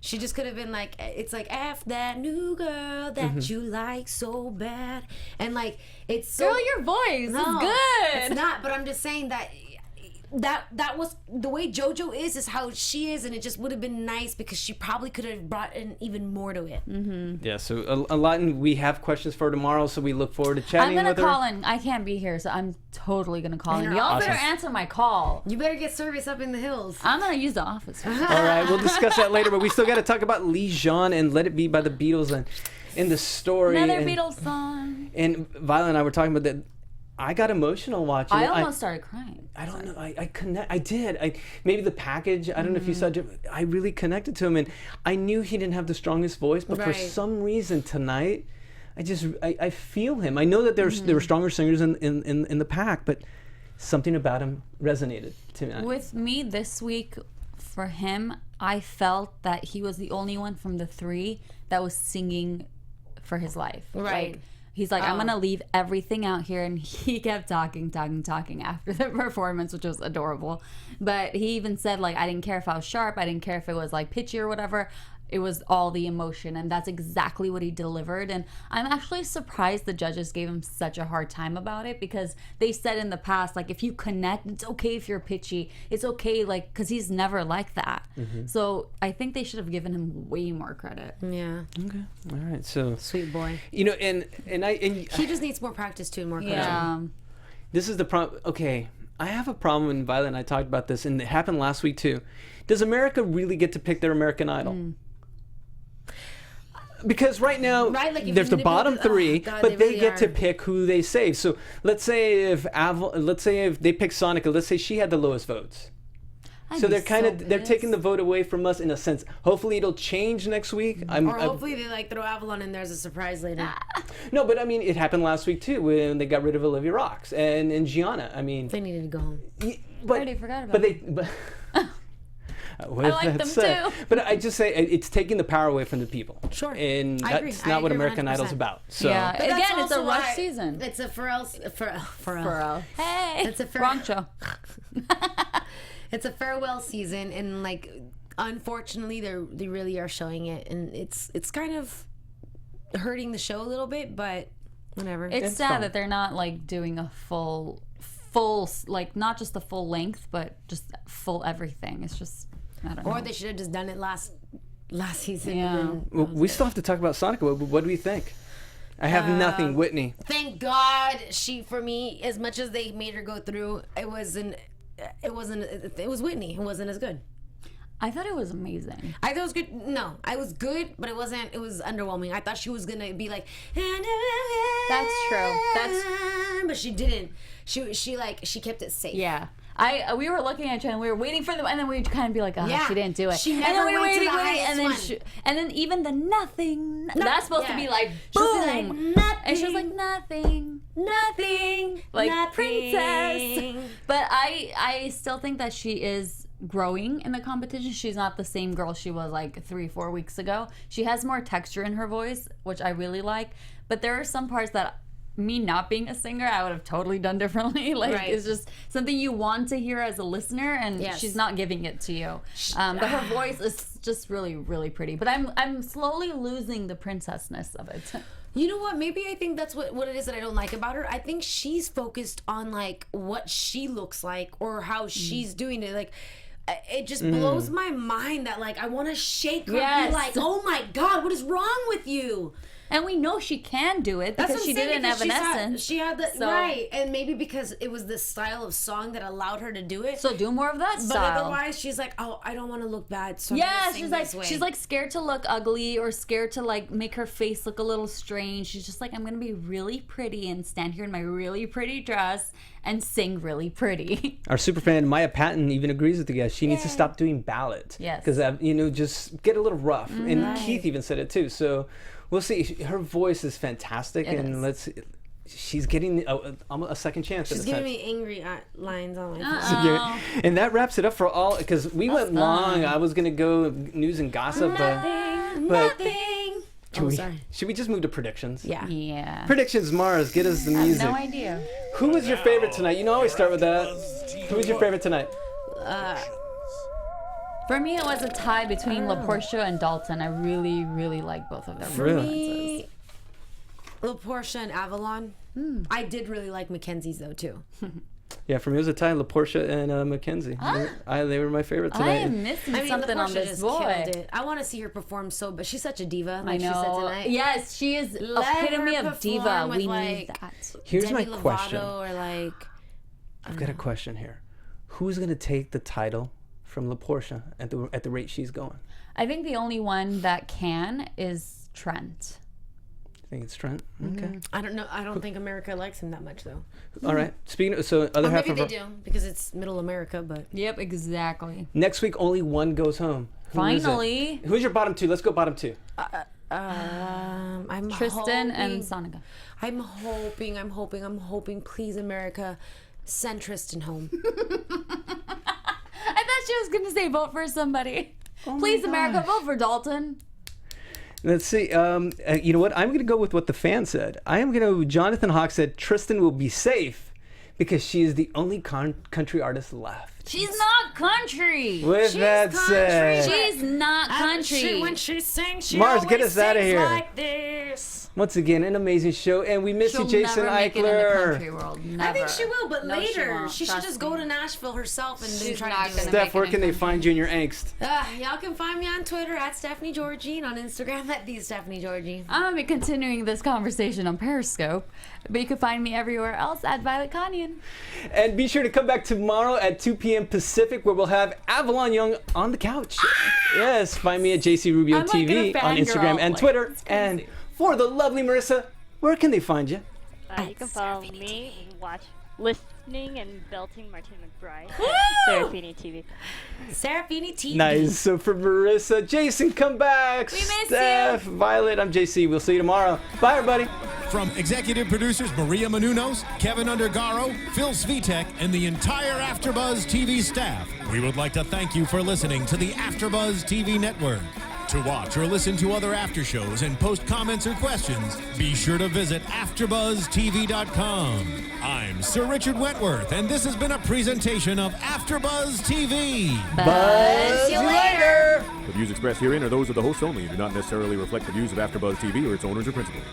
she just could have been like, it's like F that new girl that you like so bad, and like it's so. Girl, your voice No, is good. It's not, but I'm just saying that was the way JoJo is how she is, and it just would have been nice because she probably could have brought in even more to it. Yeah, so a lot, and we have questions for tomorrow, so we look forward to I'm chatting gonna with her. call in. I can't be here, so I'm totally gonna call in. her Y'all office. better answer my call. You better get service up in the hills. I'm gonna use the office. All right, we'll discuss that later, but we still got to talk about Lee Jean and Let It Be by the Beatles and in the story. Another and, Beatles song. And Violet and I were talking about that. I got emotional watching I it. almost started crying. I don't know. I connect. I did. Maybe the package. I don't know if you saw it. I really connected to him, and I knew he didn't have the strongest voice, but for Right. some reason tonight, I feel him. I know that there were stronger singers in the pack, but something about him resonated tonight. With me this week, for him, I felt that he was the only one from the three that was singing for his life. Right. Like, he's like, I'm gonna leave everything out here, and he kept talking after the performance, which was adorable. But he even said, like, I didn't care if I was sharp, I didn't care if it was like pitchy or whatever. It was all the emotion, and that's exactly what he delivered. And I'm actually surprised the judges gave him such a hard time about it, because they said in the past, like, if you connect, it's okay if you're pitchy. It's okay, like, because he's never like that. So I think they should have given him way more credit. Yeah, Okay. All right. So sweet boy. you know, and He just needs more practice too, and more coaching. Yeah. this is the problem. Okay, I have a problem, and Violet and I talked about this, and it happened last week too. Does America really get to pick their American Idol? Because right now, Right, like, if there's you the bottom manipulate- three, God, but they they really get to are. pick who they save. So let's say if they pick Sonica, let's say she had the lowest votes. I'd So be they're kind of they're pissed. taking the vote away from us in a sense. Hopefully it'll change next week. Or hopefully they like throw Avalon in there as a surprise later. No, but I mean it happened last week too when they got rid of Olivia Rocks and Gianna. I mean, They needed to go home. but already forgot but about they. With I like that them said, too. But I just say it's taking the power away from the people. Sure. And I agree. that's I not what agree American 100%. Idol's about. So Yeah. But that's Again, it's a also rush why season. It's a Pharrell. Burrow. Hey, It's a wrong show. It's a farewell season, and like, unfortunately, they really are showing it, and it's kind of hurting the show a little bit. But whatever. It's It's sad fine. that they're not like doing a full, like not just the full length, but just full everything. It's just, I don't know. Or they should have just done it last season. Yeah. and then- Well, we still have to talk about Sonica. What do we think? I have nothing, Whitney. Thank God for me, as much as they made her go through, it was Whitney. It wasn't as good. I thought it was amazing. I thought it was good. No, I was good, but it wasn't. It was underwhelming. I thought she was gonna be like. That's true. But she didn't. She kept it safe. Yeah. We were looking at you and we were waiting for them, and then we'd kind of be like, oh, Yeah. she didn't do it. She and never then we were went to waiting, the waiting, and then highest and then even the nothing. That's supposed to be like She was boom, like, nothing. and she was like nothing, like nothing. princess. But I still think that she is growing in the competition. She's not the same girl she was like 3-4 weeks ago. She has more texture in her voice, which I really like. But there are some parts that, me not being a singer, I would have totally done differently. Like, Right. it's just something you want to hear as a listener, and Yes. she's not giving it to you. But her voice is just really, really pretty. But I'm slowly losing the princessness of it. You know what? Maybe I think that's what it is that I don't like about her. I think she's focused on like what she looks like or how she's doing it. Like, it just blows my mind that like I want to shake her and Yes. be like, oh my God, what is wrong with you? And we know she can do it because what she I'm did saying, it in because Evanescence. She had the So- right, and maybe because it was the style of song that allowed her to do it. So do more of that but style. otherwise, she's like, oh, I don't want to look bad. So I'm Yeah, gonna sing she's like scared to look ugly or scared to like make her face look a little strange. She's just like, I'm gonna be really pretty and stand here in my really pretty dress and sing really pretty. Our superfan Maya Patton even agrees with you guys. She needs to stop doing ballad. Yes. Because just get a little rough. And Keith even said it too. So we'll see. Her voice is fantastic, It and is. let's. She's getting a second chance. She's in a giving sense. me angry lines on my So you're- and that wraps it up for all, because we went long. I was gonna go news and gossip, but nothing. should we just move to predictions? Yeah. Yeah. Predictions, Mars. Get us the music. No idea. Who was your favorite tonight? You know, I always start with that. Who was your favorite tonight? For me, it was a tie between LaPortia and Dalton. I really, really like both of their Really? performances. LaPortia and Avalon. I did really like Mackenzie's though too. Yeah, for me it was a tie. LaPortia and Mackenzie. They were my favorite I tonight. am missing something on LaPortia this just boy. killed it. I want to see her perform but she's such a diva. I Like she said know. tonight. Yes, she is Let epitome her of diva. perform with, We need like, that. Here's Demi my Lovato question. or like. I've got a question here. Who's gonna take the title from LaPortia at the rate she's going? I think the only one that can is Trent. I think it's Trent. Okay. I don't know. I don't think America likes him that much though. All right. Speaking of, so other Or half maybe of they our, do because it's Middle America. But Yep, exactly. next week only one goes home. Who is it? Finally, Who's your bottom two? Let's go bottom two. I'm Tristan and hoping- Sonica. I'm hoping. Please, America, send Tristan home. I thought she was gonna say vote for somebody. Please, America, vote for Dalton. Let's see. You know what? I'm going to go with what the fan said. Jonathan Hawk said Tristan will be safe because she is the only country artist left. She's not country. With that said, She's not country. When she sings, she Mars, always get us outta sings here. like this. once again, an amazing show, and we miss She'll you, Jason never make it in the Eichler. country world. Never. I think she will, but No, later won't. she should Trust just me. go to Nashville herself and then She's try not to do gonna it. make Steph, where it can in they find you in your angst? Y'all can find me on Twitter at Stephanie Giorgi and on Instagram at the Stephanie Giorgi. I'm gonna be continuing this conversation on Periscope, but you can find me everywhere else at Violet Kanian. And be sure to come back tomorrow at 2 p.m. Pacific, where we'll have Avalon Young on the couch. Yes, find me at JC Rubio I'm, like, TV gonna on fangirl, Instagram and like, Twitter. it's crazy. And for the lovely Marissa, where can they find you? You can follow me, listening and belting Martina McBride Woo! at Serafini TV. Serafini TV. Nice. So for Marissa, Jason, come back. We miss Steph, Violet, I'm JC. We'll see you tomorrow. Bye, everybody. From executive producers Maria Menounos, Kevin Undergaro, Phil Svitek, and the entire AfterBuzz TV staff, we would like to thank you for listening to the AfterBuzz TV network. To watch or listen to other after shows and post comments or questions, be sure to visit AfterBuzzTV.com. I'm Sir Richard Wentworth, and this has been a presentation of AfterBuzz TV. Buzz you later. The views expressed herein are those of the hosts only and do not necessarily reflect the views of AfterBuzz TV or its owners or principals.